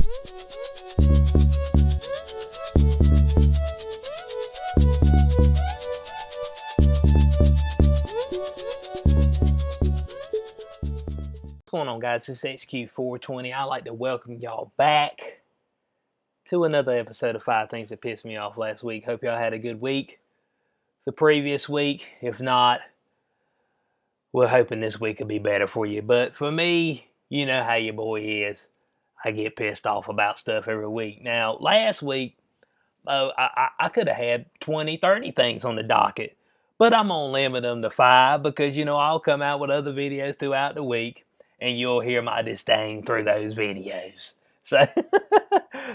What's going on, guys? This is XQ420. I'd like to welcome y'all back to another episode of 5 Things That Pissed Me Off last week. Hope y'all had a good week the previous week. If not, we're hoping this week will be better for you. But for me, you know how your boy is. I get pissed off about stuff every week. Now, last week, I could have had 20, 30 things on the docket. But I'm going to limit them to 5 because, I'll come out with other videos throughout the week and you'll hear my disdain through those videos. So,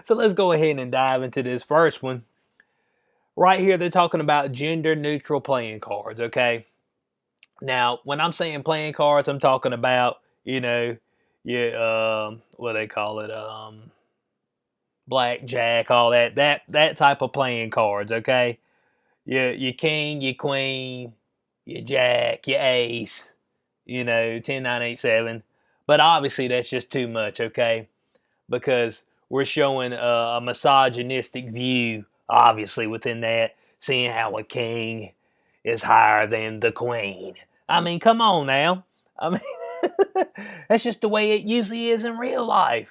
so let's go ahead and dive into this first one. Right here, they're talking about gender-neutral playing cards, okay? Now, when I'm saying playing cards, I'm talking about, what they call it, blackjack, all that type of playing cards, okay? Your king, your queen, your jack, your ace, 10, 9, 8, 7. But obviously that's just too much, okay? Because we're showing a misogynistic view, obviously, within that, seeing how a king is higher than the queen. I mean, come on now. I mean, that's just the way it usually is in real life.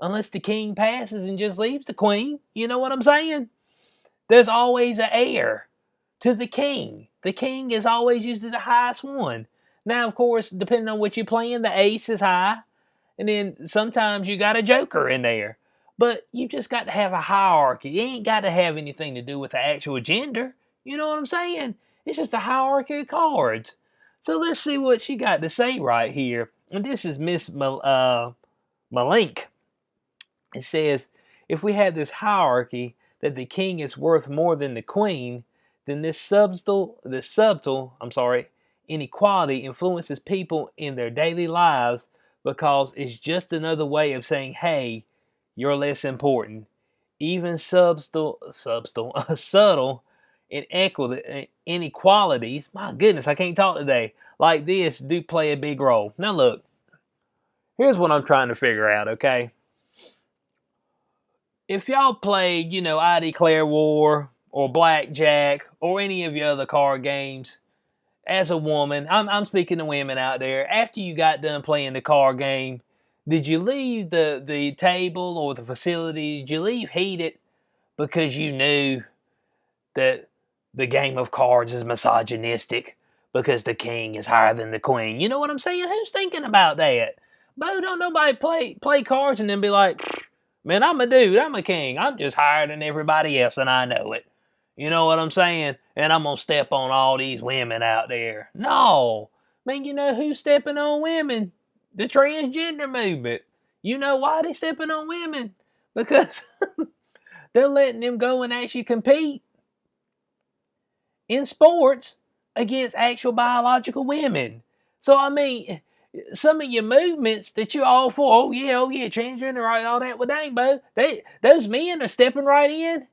Unless the king passes and just leaves the queen. You know what I'm saying? There's always an heir to the king. The king is always usually the highest one. Now, of course, depending on what you're playing, the ace is high. And then sometimes you got a joker in there. But you just got to have a hierarchy. It ain't got to have anything to do with the actual gender. You know what I'm saying? It's just a hierarchy of cards. So let's see what she got to say right here. And this is Miss Malink. It says, if we have this hierarchy that the king is worth more than the queen, then this subtle inequality influences people in their daily lives because it's just another way of saying, hey, you're less important. Even subtle inequalities, my goodness, I can't talk today, like this do play a big role. Now look, here's what I'm trying to figure out, okay? If y'all play, I Declare War or Blackjack or any of your other card games, as a woman, I'm speaking to women out there, after you got done playing the card game, did you leave the table or the facility, did you leave heated because you knew that the game of cards is misogynistic because the king is higher than the queen? You know what I'm saying? Who's thinking about that? But don't nobody play cards and then be like, man, I'm a dude, I'm a king, I'm just higher than everybody else and I know it. You know what I'm saying? And I'm going to step on all these women out there. No. Man, you know who's stepping on women? The transgender movement. You know why they stepping on women? Because they're letting them go and actually compete in sports against actual biological women. So, I mean, some of your movements that you're all for, oh yeah, transgender, right, all that, well, dang, bro, those men are stepping right in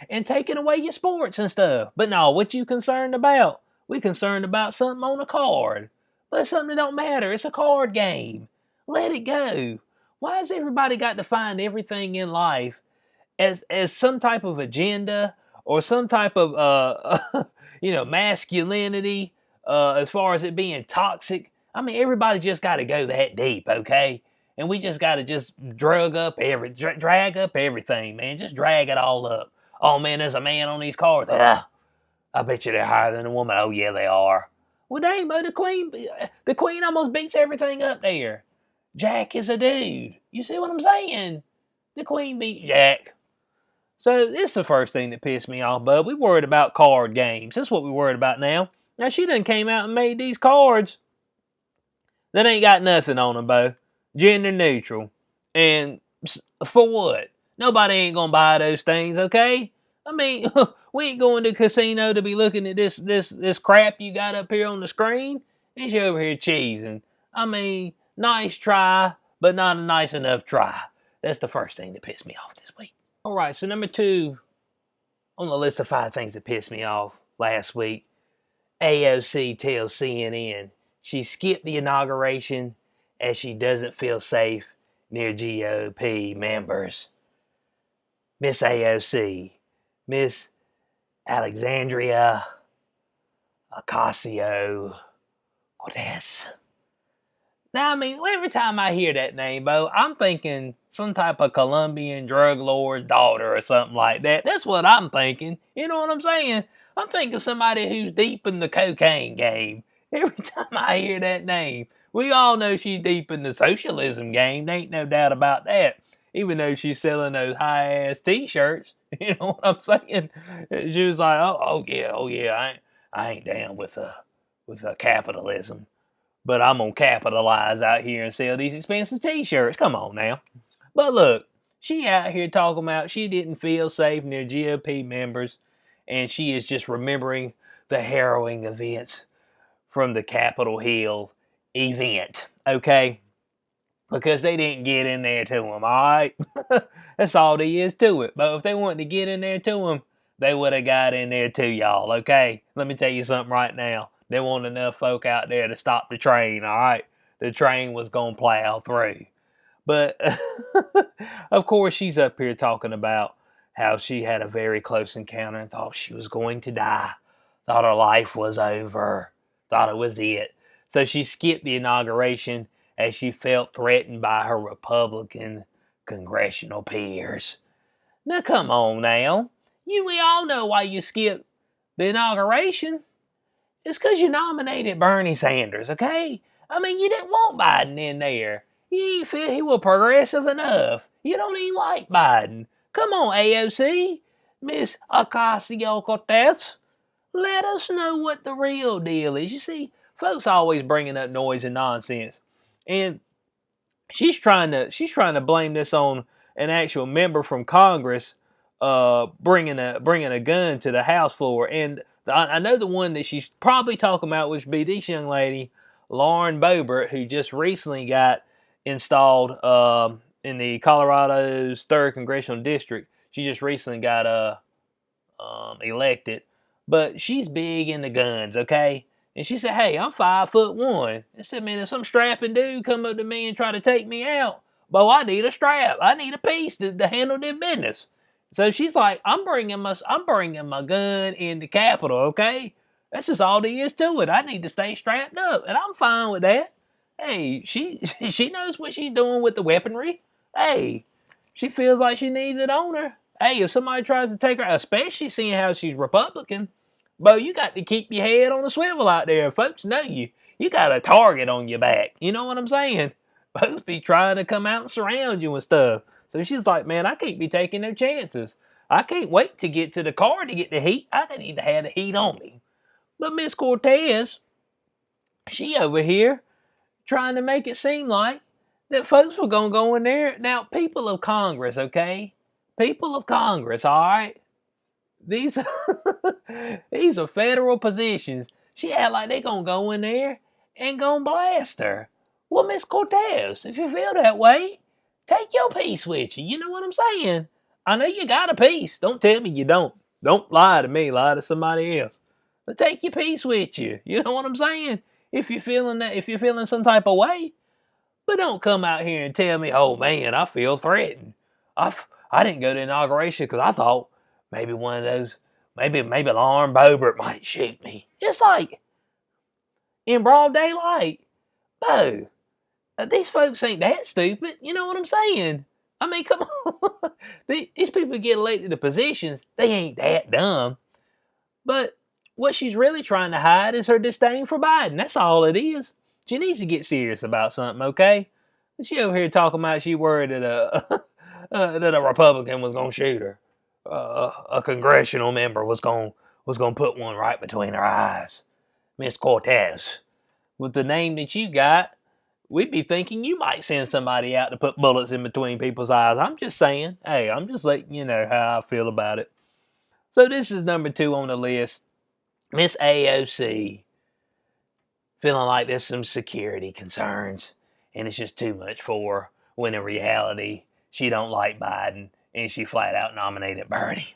and taking away your sports and stuff. But no, what you concerned about? We concerned about something on a card. But something that don't matter. It's a card game. Let it go. Why has everybody got to find everything in life as some type of agenda or some type of masculinity, as far as it being toxic? I mean, everybody just got to go that deep, okay? And we just got to just drag up everything, man. Just drag it all up. Oh man, there's a man on these cards. Ah, I bet you they're higher than a woman. Oh yeah, they are. Well, dang, but the queen almost beats everything up there. Jack is a dude. You see what I'm saying? The queen beat Jack. So this is the first thing that pissed me off, bud. We worried about card games. That's what we worried about now. Now she done came out and made these cards that ain't got nothing on them, Bo. Gender neutral. And for what? Nobody ain't gonna buy those things, okay? I mean, we ain't going to the casino to be looking at this crap you got up here on the screen. And you over here cheesing. I mean, nice try, but not a nice enough try. That's the first thing that pissed me off this week. Alright, so number 2 on the list of 5 things that pissed me off last week. AOC tells CNN she skipped the inauguration as she doesn't feel safe near GOP members. Miss AOC, Miss Alexandria Ocasio-Cortez. Now, I mean, every time I hear that name, Bo, I'm thinking some type of Colombian drug lord's daughter or something like that. That's what I'm thinking. You know what I'm saying? I'm thinking somebody who's deep in the cocaine game. Every time I hear that name, we all know she's deep in the socialism game. There ain't no doubt about that. Even though she's selling those high ass T-shirts, you know what I'm saying? She was like, oh yeah, I ain't down with capitalism, but I'm gonna capitalize out here and sell these expensive T-shirts. Come on now. But look, she out here talking about she didn't feel safe near GOP members, and she is just remembering the harrowing events from the Capitol Hill event. Okay, because they didn't get in there to him. All right, that's all there is to it. But if they wanted to get in there to him, they would have got in there to y'all. Okay, let me tell you something right now. There wasn't enough folk out there to stop the train. All right, the train was gonna plow through. But of course, she's up here talking about how she had a very close encounter and thought she was going to die, thought her life was over, thought it was it. So she skipped the inauguration as she felt threatened by her Republican congressional peers. Now, come on now. We all know why you skipped the inauguration. It's because you nominated Bernie Sanders, okay? I mean, you didn't want Biden in there. You didn't feel he was progressive enough. You don't even like Biden. Come on, AOC, Miss Ocasio-Cortez. Let us know what the real deal is. You see, folks always bringing up noise and nonsense, and she's trying to blame this on an actual member from Congress bringing a gun to the House floor. And I know the one that she's probably talking about, which would be this young lady, Lauren Boebert, who just recently got installed in the Colorado's 3rd Congressional District. She just recently got elected, but she's big into guns, okay? And she said, "Hey, I'm 5'1". I said, "Man, if some strapping dude come up to me and try to take me out, bo, I need a strap. I need a piece to handle this business." So she's like, I'm bringing my gun in the Capitol, okay? That's just all there is to it. I need to stay strapped up, and I'm fine with that. Hey, she knows what she's doing with the weaponry. Hey, she feels like she needs it on her. Hey, if somebody tries to take her, especially seeing how she's Republican, Bo, you got to keep your head on a swivel out there. Folks know you. You got a target on your back. You know what I'm saying? Folks be trying to come out and surround you and stuff. So she's like, man, I can't be taking no chances. I can't wait to get to the car to get the heat. I need to have the heat on me. But Miss Cortez, she over here trying to make it seem like that folks were going to go in there. Now, people of Congress, okay? People of Congress, all right? These these are federal positions. She act like they gonna go in there and gonna blast her. Well, Miss Cortez, if you feel that way, take your piece with you. You know what I'm saying? I know you got a piece. Don't tell me you don't. Don't lie to me. Lie to somebody else. But take your piece with you. You know what I'm saying? If you're feeling some type of way, but don't come out here and tell me, oh man, I feel threatened. I, I didn't go to inauguration because I thought maybe one of those, maybe Lauren Boebert might shoot me. It's like in broad daylight. No, these folks ain't that stupid. You know what I'm saying? I mean, come on. These people get elected to positions, they ain't that dumb. But what she's really trying to hide is her disdain for Biden. That's all it is. She needs to get serious about something, okay? She over here talking about she worried that that a Republican was gonna shoot her. A congressional member was gonna put one right between her eyes. Miss Cortez, with the name that you got, we'd be thinking you might send somebody out to put bullets in between people's eyes. I'm just saying. Hey, I'm just letting you know how I feel about it. So this is number 2 on the list. Miss AOC feeling like there's some security concerns and it's just too much for her, when in reality she don't like Biden and she flat out nominated Bernie.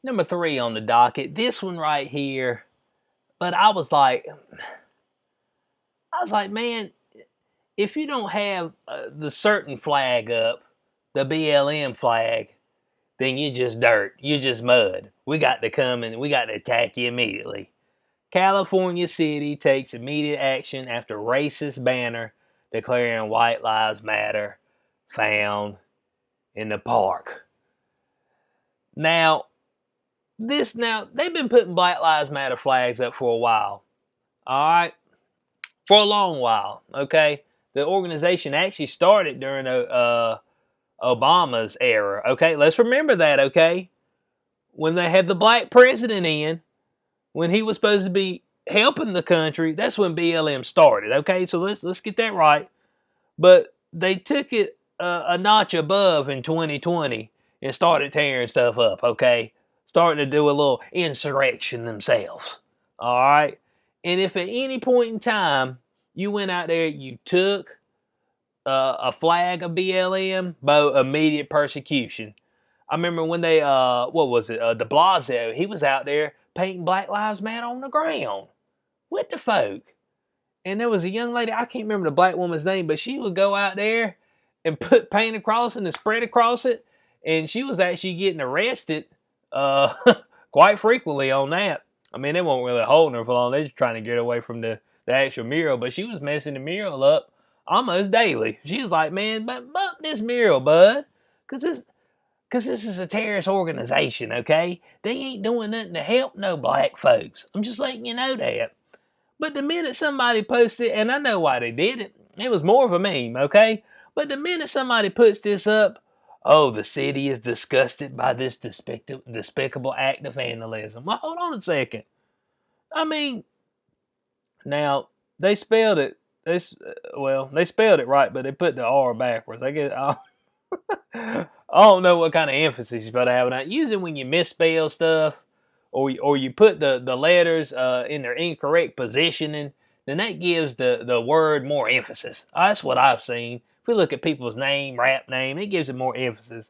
Number 3 on the docket, this one right here. But I was like, man, if you don't have the certain flag up, the BLM flag, then you're just dirt. You're just mud. We got to come and we got to attack you immediately. California City takes immediate action after racist banner declaring White Lives Matter found in the park. Now, they've been putting Black Lives Matter flags up for a while. All right, for a long while. Okay, the organization actually started during Obama's era. Okay, let's remember that. Okay, when they had the black president in, when he was supposed to be helping the country, that's when BLM started. Okay, so let's get that right. But they took it a notch above in 2020 and started tearing stuff up. Okay, starting to do a little insurrection themselves. All right, and if at any point in time you went out there, you took a flag of BLM, immediate persecution. I remember when they, what was it, De Blasio, he was out there painting Black Lives Matter on the ground with the folk. And there was a young lady, I can't remember the black woman's name, but she would go out there and put paint across it and spread across it. And she was actually getting arrested uh, quite frequently on that. I mean, they weren't really holding her for long. They just trying to get away from the actual mural. But she was messing the mural up almost daily. She was like, man, bump this mural, bud. Because this is a terrorist organization, okay? They ain't doing nothing to help no black folks. I'm just letting you know that. But the minute somebody posted, and I know why they did it, it was more of a meme, okay? But the minute somebody puts this up, oh, the city is disgusted by this despicable act of vandalism. Well, hold on a second. I mean, now, they spelled it, they spelled it right, but they put the R backwards. I guess, I don't know what kind of emphasis you're supposed to have on that. Usually when you misspell stuff, or you put the letters in their incorrect positioning, then that gives the word more emphasis. That's what I've seen. If we look at people's rap name, it gives it more emphasis.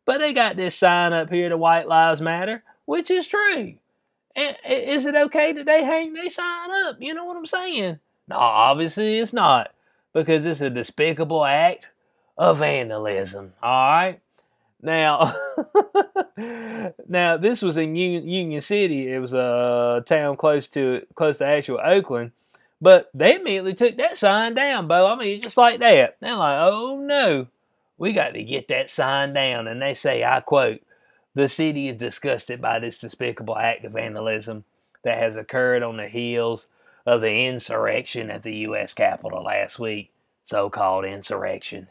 But they got this sign up here, the White Lives Matter, which is true. And is it okay that they hang their sign up? You know what I'm saying? No, obviously it's not, because it's a despicable act of vandalism. All right. Now, now this was in Union City. It was a town close to actual Oakland, but they immediately took that sign down, Bo. I mean, just like that. They're like, "Oh no, we got to get that sign down." And they say, I quote, "The city is disgusted by this despicable act of vandalism that has occurred on the heels of the insurrection at the U.S. Capitol last week, so-called insurrection,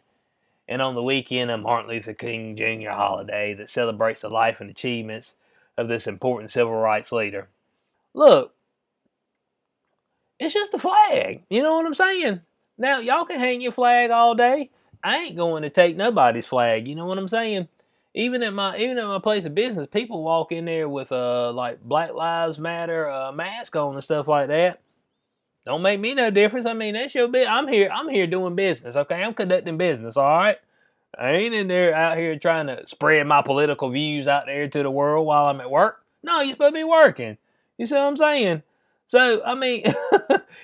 and on the weekend of Martin Luther King Jr. holiday that celebrates the life and achievements of this important civil rights leader." Look, it's just a flag. You know what I'm saying? Now, y'all can hang your flag all day. I ain't going to take nobody's flag. You know what I'm saying? Even at my place of business, people walk in there with like Black Lives Matter mask on and stuff like that. Don't make me no difference. I mean, that's your bit. I'm here doing business. Okay, I'm conducting business. All right. I ain't in there out here trying to spread my political views out there to the world while I'm at work. No, you're supposed to be working. You see what I'm saying? So, I mean,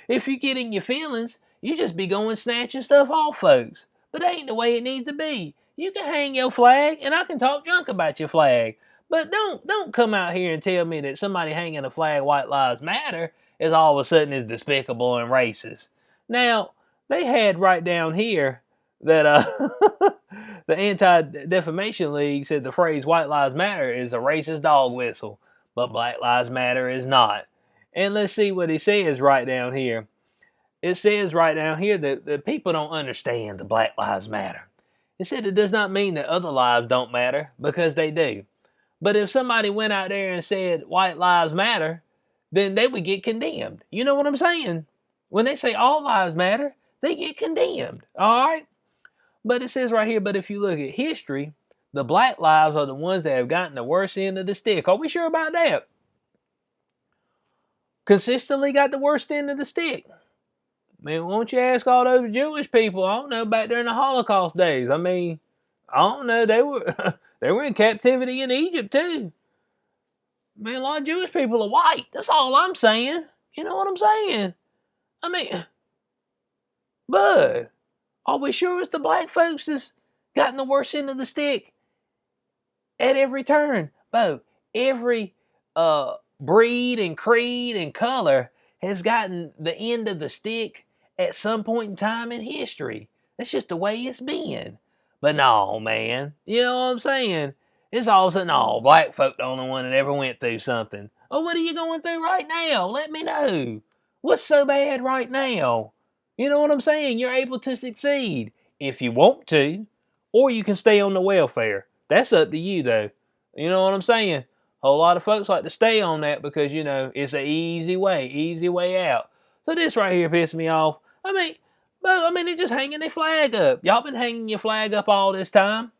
if you get in your feelings, you just be going snatching stuff off folks. But that ain't the way it needs to be. You can hang your flag, and I can talk junk about your flag. But don't come out here and tell me that somebody hanging a flag White Lives Matter is all of a sudden is despicable and racist. Now, they had right down here that the Anti-Defamation League said the phrase White Lives Matter is a racist dog whistle, but Black Lives Matter is not. And let's see what it says right down here. It says right down here that people don't understand the Black Lives Matter. It said it does not mean that other lives don't matter, because they do. But if somebody went out there and said White Lives Matter, then they would get condemned. You know what I'm saying? When they say all lives matter, they get condemned. All right? But it says right here, but if you look at history, the black lives are the ones that have gotten the worst end of the stick. Are we sure about that? Consistently got the worst end of the stick. Man, won't you ask all those Jewish people? I don't know, back during the Holocaust days. I mean, I don't know, they were they were in captivity in Egypt too. Man, a lot of Jewish people are white. That's all I'm saying. You know what I'm saying? I mean, bud. Are we sure it's the black folks that's gotten the worst end of the stick at every turn? Bo, every breed and creed and color has gotten the end of the stick at some point in time in history. That's just the way it's been. But no, man. You know what I'm saying? It's all of a sudden, oh, black folk the only one that ever went through something. Oh, what are you going through right now? Let me know. What's so bad right now? You know what I'm saying? You're able to succeed if you want to, or you can stay on the welfare. That's up to you, though. You know what I'm saying? A whole lot of folks like to stay on that because, you know, it's an easy way out. So this right here pissed me off. They're just hanging their flag up. Y'all been hanging your flag up all this time.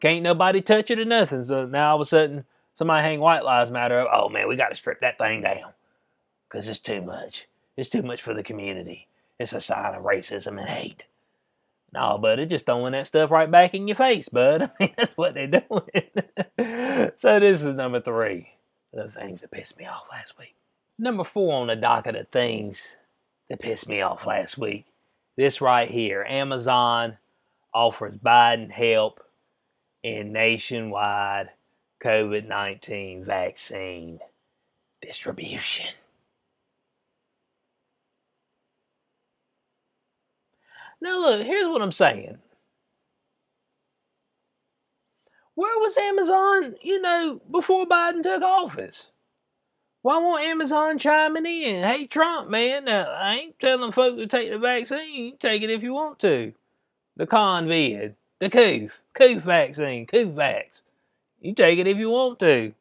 Can't nobody touch it or nothing. So now all of a sudden, somebody hang White Lives Matter up. Oh, man, we got to strip that thing down because it's too much. It's too much for the community. It's a sign of racism and hate. No, bud, it's just throwing that stuff right back in your face, bud. I mean, that's what they're doing. So this is number 3 of the things that pissed me off last week. Number 4 on the docket of things that pissed me off last week. This right here. Amazon offers Biden help in nationwide COVID-19 vaccine distribution. Now look, here's what I'm saying. Where was Amazon, before Biden took office? Why won't Amazon chiming in? Hey, Trump, man, now, I ain't telling folks to take the vaccine. You can take it if you want to. The Convid, the Coof vaccine, Coofvax. You take it if you want to.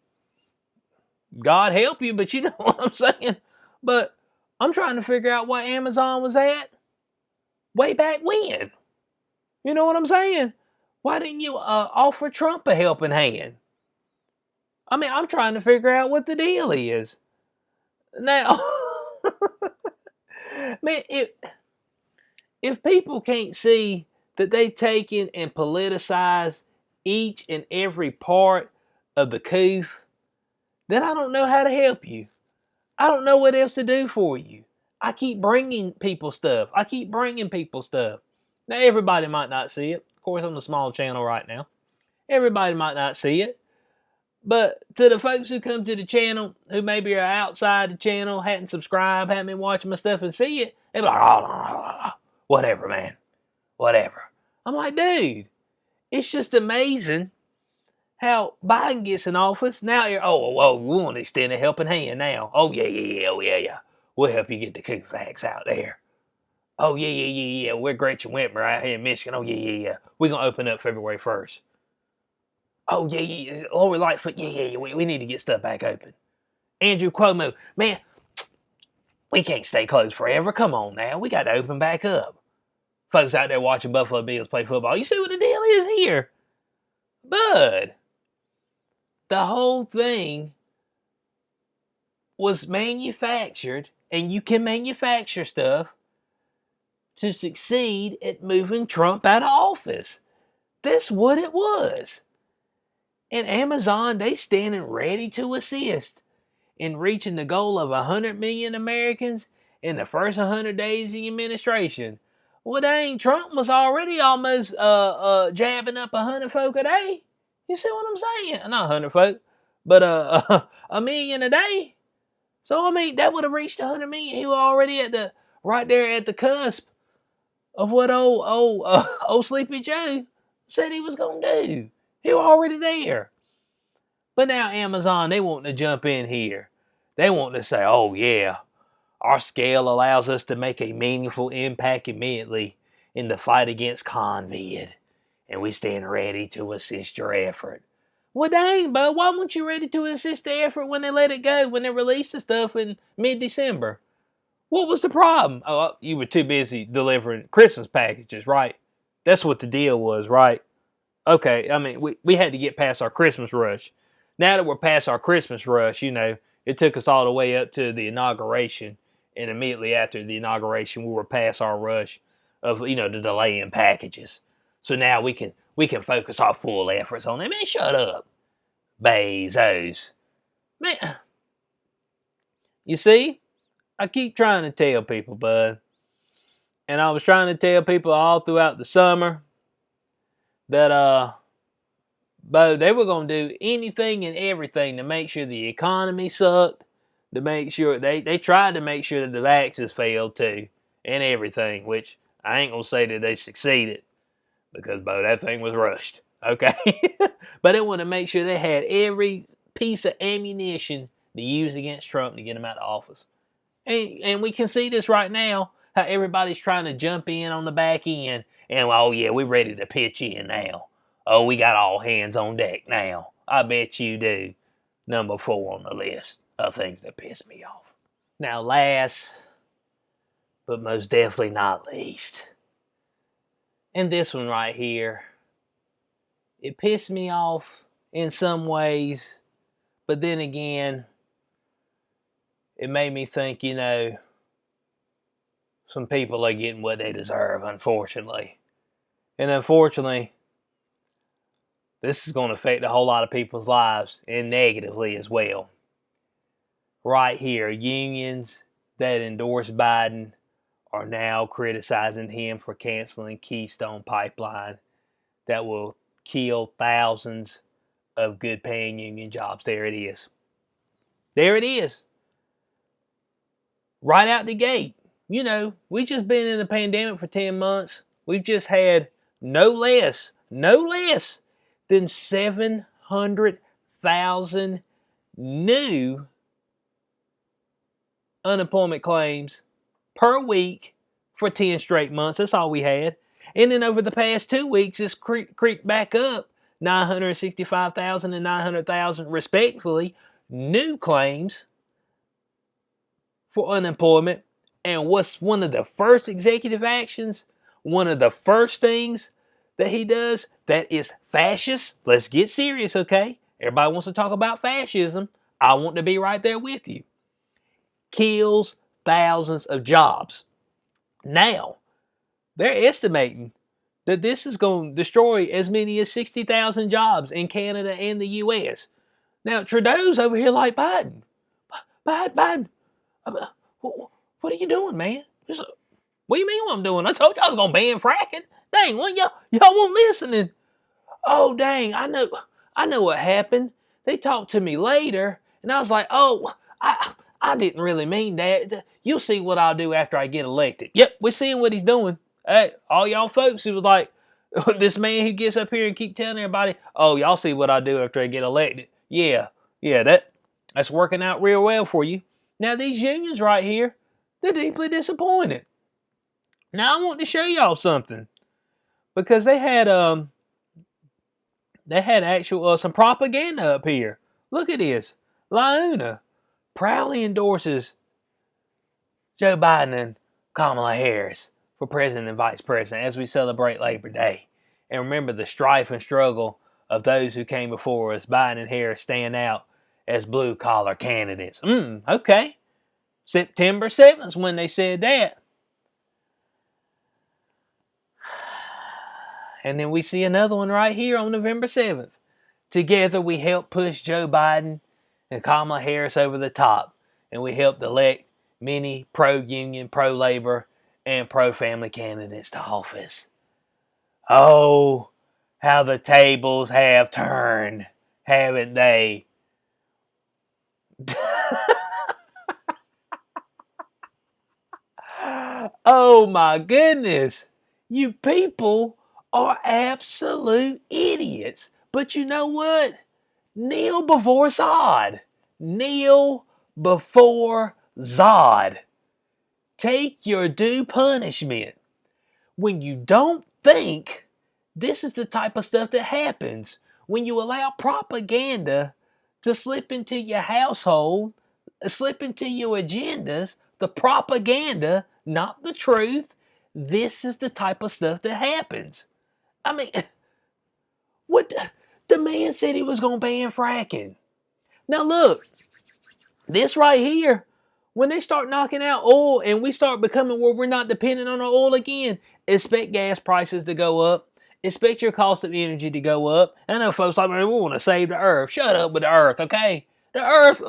God help you, but you know what I'm saying? But I'm trying to figure out what Amazon was at way back when. You know what I'm saying? Why didn't you offer Trump a helping hand? I mean, I'm trying to figure out what the deal is. Now, man, if people can't see that they've taken and politicized each and every part of the coup, then I don't know how to help you. I don't know what else to do for you. I keep bringing people stuff. Now, everybody might not see it. Of course, I'm a small channel right now. Everybody might not see it. But to the folks who come to the channel, who maybe are outside the channel, hadn't subscribed, hadn't been watching my stuff and see it, they're like, oh, no, whatever, man. Whatever. I'm like, dude, it's just amazing how Biden gets in office. Now we want to extend a helping hand now. Oh, yeah. We'll help you get the Coofvax out there. Oh, yeah. We're Gretchen Whitmer out here in Michigan. Oh, yeah. We're going to open up February 1st. Oh, yeah. Lori Lightfoot, yeah. We need to get stuff back open. Andrew Cuomo, man, we can't stay closed forever. Come on now. We got to open back up. Folks out there watching Buffalo Bills play football, you see what the deal is here? Bud, the whole thing was manufactured, and you can manufacture stuff to succeed at moving Trump out of office. That's what it was. And Amazon, they standing ready to assist in reaching the goal of 100 million Americans in the first 100 days of the administration. Well, dang, Trump was already almost jabbing up 100 folk a day. You see what I'm saying? Not 100 folk, but a million a day. So, I mean, that would have reached 100 million. He was already right there at the cusp of what old Sleepy Joe said he was going to do. He was already there. But now Amazon, they want to jump in here. They want to say, oh, yeah, our scale allows us to make a meaningful impact immediately in the fight against Convid, and we stand ready to assist your effort. Well, dang, bud, why weren't you ready to assist the effort when they let it go, when they released the stuff in mid-December? What was the problem? Oh, you were too busy delivering Christmas packages, right? That's what the deal was, right? Okay, I mean, we had to get past our Christmas rush. Now that we're past our Christmas rush, it took us all the way up to the inauguration. And immediately after the inauguration, we were past our rush of, the delay in packages. So now we can focus our full efforts on it. Man, shut up, Bezos. Man, you see, I keep trying to tell people, bud. And I was trying to tell people all throughout the summer that but they were gonna do anything and everything to make sure the economy sucked, to make sure they tried to make sure that the vaccines failed too, and everything, which I ain't gonna say that they succeeded, because that thing was rushed. Okay. But they want to make sure they had every piece of ammunition to use against Trump to get him out of office. And we can see this right now, how everybody's trying to jump in on the back end. And, oh, yeah, we're ready to pitch in now. Oh, we got all hands on deck now. I bet you do. Number 4 on the list of things that piss me off. Now, last, but most definitely not least, and this one right here, it pissed me off in some ways, but then again, it made me think, some people are getting what they deserve, unfortunately. And unfortunately, this is going to affect a whole lot of people's lives, and negatively as well. Right here, unions that endorse Biden are now criticizing him for canceling Keystone Pipeline that will kill thousands of good paying union jobs. There it is. There it is. Right out the gate. We just been in a pandemic for 10 months. We've just had no less than 700,000 new unemployment claims per week for 10 straight months. That's all we had. And then over the past 2 weeks, it's creeped back up 965,000 and 900,000 respectively new claims for unemployment. And what's one of the first executive actions, one of the first things that he does that is fascist? Let's get serious, okay? Everybody wants to talk about fascism. I want to be right there with you. Kills thousands of jobs. Now, they're estimating that this is going to destroy as many as 60,000 jobs in Canada and the U.S. Now, Trudeau's over here like, Biden, what are you doing, man? What do you mean what I'm doing? I told you I was going to ban fracking. Dang, what y'all weren't listening. Oh, dang, I know what happened. They talked to me later, and I was like, oh, I didn't really mean that. You'll see what I'll do after I get elected. Yep, we're seeing what he's doing. Hey, all y'all folks who was like, this man who gets up here and keep telling everybody, oh, y'all see what I do after I get elected. Yeah, that's working out real well for you. Now, these unions right here, they're deeply disappointed. Now, I want to show y'all something, because they had actual some propaganda up here. Look at this. LaUna proudly endorses Joe Biden and Kamala Harris for president and vice president as we celebrate Labor Day. And remember the strife and struggle of those who came before us. Biden and Harris stand out as blue-collar candidates. Okay. September 7th is when they said that. And then we see another one right here on November 7th. Together we help push Joe Biden and Kamala Harris over the top. And we helped elect many pro-union, pro-labor, and pro-family candidates to office. Oh, how the tables have turned, haven't they? Oh my goodness. You people are absolute idiots. But you know what? Kneel before Zod. Kneel before Zod. Take your due punishment. When you don't think, this is the type of stuff that happens when you allow propaganda to slip into your household, slip into your agendas, the propaganda, not the truth. This is the type of stuff that happens. I mean, what the man said he was going to ban fracking. Now look, this right here, when they start knocking out oil and we start becoming where we're not dependent on our oil again, expect gas prices to go up. Expect your cost of energy to go up. I know folks like, we want to save the earth. Shut up with the earth, okay? The earth,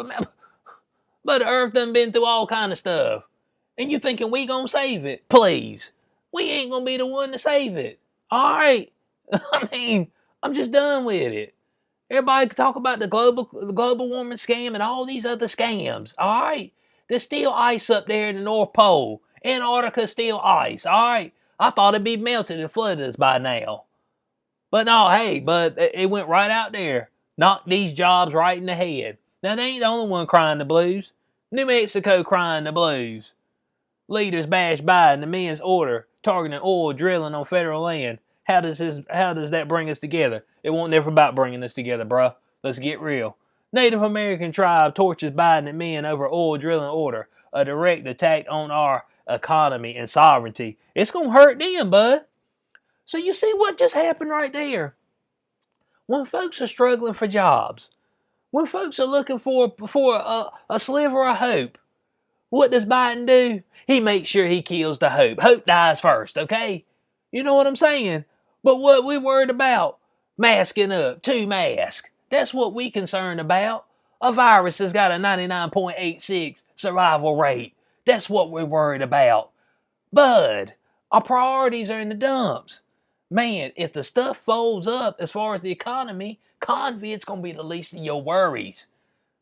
but the earth done been through all kind of stuff. And you thinking we gonna save it? Please. we ain't gonna be the one to save it. All right. I mean, I'm just done with it. Everybody can talk about the global warming scam and all these other scams. All right. There's still ice up there in the North Pole. Antarctica's still ice. All right. I thought it'd be melted and flooded us by now. But no, hey, but it went right out there. Knocked these jobs right in the head. Now, they ain't the only one crying the blues. New Mexico crying the blues. Leaders bash Biden, the men's order, targeting oil drilling on federal land. How does that bring us together? It won't never about bringing us together, bruh. Let's get real. Native American tribe tortures Biden and men over oil drilling order, a direct attack on our economy and sovereignty. It's gonna hurt them, bud. So you see what just happened right there? When folks are struggling for jobs, when folks are looking for a sliver of hope, what does Biden do? He makes sure he kills the hope. Hope dies first, okay? You know what I'm saying? But what we worried about? Masking up. 2 masks. That's what we concerned about. A virus has got a 99.86 survival rate. That's what we're worried about. Bud, our priorities are in the dumps. Man, if the stuff folds up as far as the economy, COVID's going to be the least of your worries.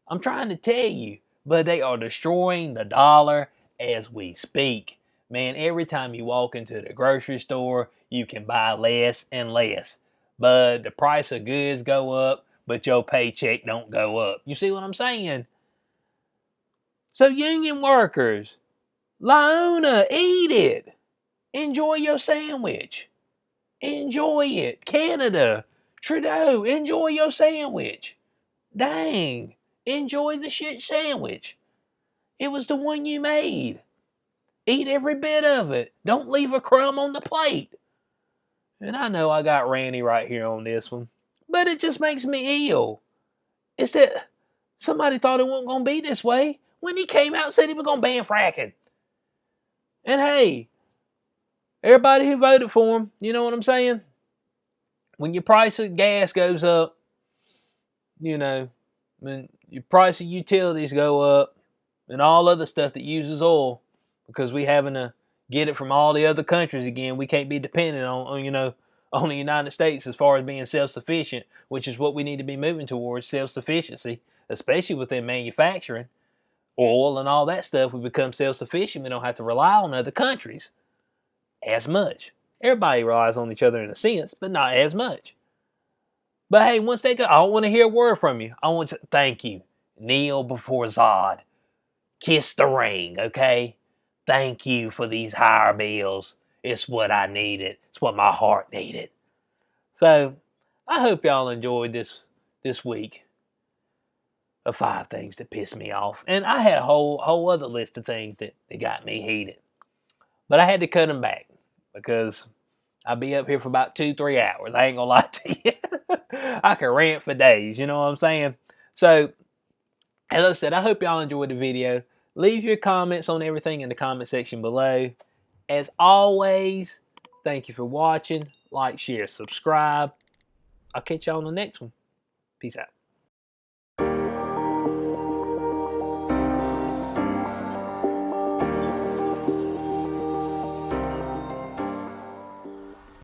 I'm trying to tell you, but they are destroying the dollar as we speak. Man, every time you walk into the grocery store, you can buy less and less. But the price of goods go up, but your paycheck don't go up. You see what I'm saying? So union workers, Launa, eat it. Enjoy your sandwich. Enjoy it. Canada, Trudeau, enjoy your sandwich. Dang, enjoy the shit sandwich. It was the one you made. Eat every bit of it. Don't leave a crumb on the plate. And I know I got Randy right here on this one, but it just makes me ill. It's that somebody thought it wasn't going to be this way when he came out and said he was going to ban fracking. And hey, everybody who voted for him, you know what I'm saying? When your price of gas goes up, you know, when your price of utilities go up and all other stuff that uses oil, because we having to get it from all the other countries again. We can't be dependent on the United States as far as being self-sufficient, which is what we need to be moving towards, self-sufficiency, especially within manufacturing, oil and all that stuff. We become self-sufficient. We don't have to rely on other countries as much. Everybody relies on each other in a sense, but not as much. But hey, once they go, I don't want to hear a word from you. I want to thank you. Kneel before Zod. Kiss the ring, okay? Thank you for these higher bills. It's what I needed. It's what my heart needed. So, I hope y'all enjoyed this week of 5 things that pissed me off. And I had a whole other list of things that got me heated. But I had to cut them back because I'll be up here for about 2-3 hours. I ain't gonna lie to you. I can rant for days, you know what I'm saying? So, as I said, I hope y'all enjoyed the video. Leave your comments on everything in the comment section below. As always, thank you for watching. Like, share, subscribe. I'll catch y'all on the next one. Peace out.